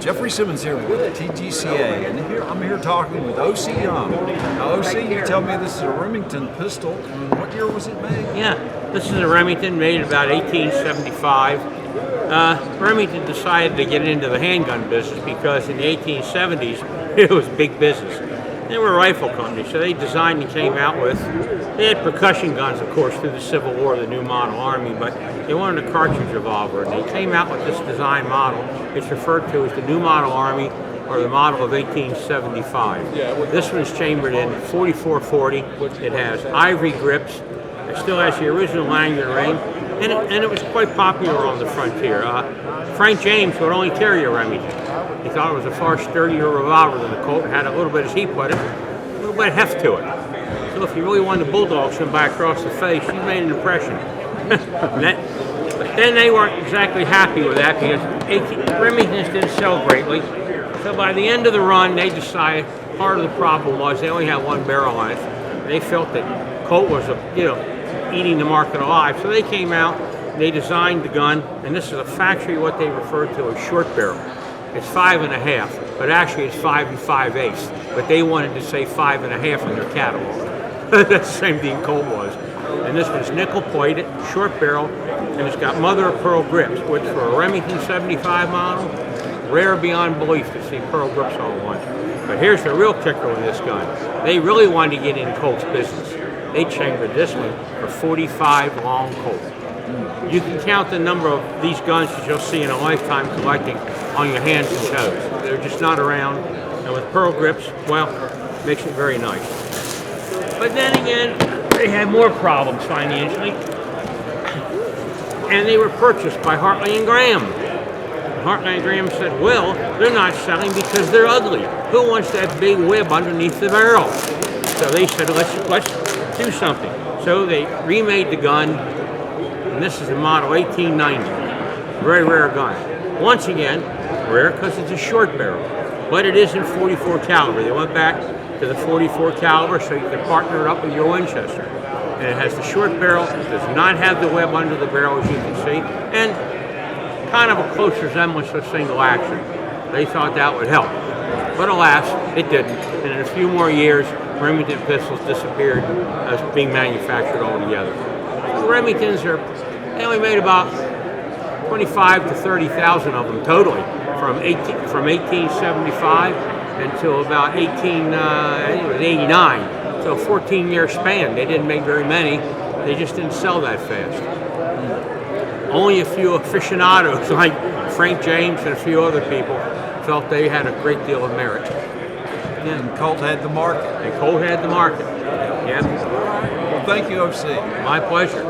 Jeffrey Simmons here with the TGCA, and I'm here talking with O.C. Young. Now, O.C., you tell me this is a Remington pistol. What year was it made? Yeah, this is a Remington made in about 1875. Remington decided to get into the handgun business because in the 1870s it was big business. They were a rifle company, so they designed and came out with, they had percussion guns, of course, through the Civil War, the New Model Army, but they wanted a cartridge revolver, and they came out with this design model. It's referred to as the New Model Army, or the model of 1875. This one's chambered in 4440. It has ivory grips. It still has the original Langdon ring, and it was quite popular on the frontier. Frank James would only carry a Remington. He thought it was a far sturdier revolver than the Colt. It had a little bit, as he put it, a little bit of heft to it. So if you really wanted to bulldog somebody across the face, you made an impression. But then they weren't exactly happy with that because Remingtons didn't sell greatly. So by the end of the run, they decided part of the problem was they only had one barrel on it. And they felt that Colt was, eating the market alive. So they came out, they designed the gun, and this is a factory what they refer to as short barrel. It's 5.5, but actually it's 5 5/8. But they wanted to say 5.5 in their catalog. That's the same thing Colt was. And this one's nickel plated, short barrel, and it's got mother of pearl grips, which for a Remington 75 model, rare beyond belief to see pearl grips on one. But here's the real kicker with this gun. They really wanted to get in Colt's business. They chambered this one for 45 long Colt. You can count the number of these guns that you'll see in a lifetime collecting on your hands and toes. They're just not around. And with pearl grips, well, makes it very nice. But then again, they had more problems financially. And they were purchased by Hartley and Graham. Hartley and Graham said, well, they're not selling because they're ugly. Who wants that big web underneath the barrel? So they said, let's do something. So they remade the gun, and this is the model 1890. Very rare gun. Once again, rare because it's a short barrel, but it is in 44 caliber. They went back to the 44 caliber so you can partner it up with your Winchester. And it has the short barrel, it does not have the web under the barrel as you can see, and kind of a close resemblance to single action. They thought that would help. But alas, it didn't. And in a few more years, Remington pistols disappeared as being manufactured altogether. The Remingtons they only made about 25 to 30,000 of them totally from 1875 until about 1889. So a 14-year span. They didn't make very many. They just didn't sell that fast. Only a few aficionados like Frank James and a few other people felt they had a great deal of merit. Yeah. And Colt had the market. And Colt had the market. Yeah. Well, thank you, O.C. My pleasure.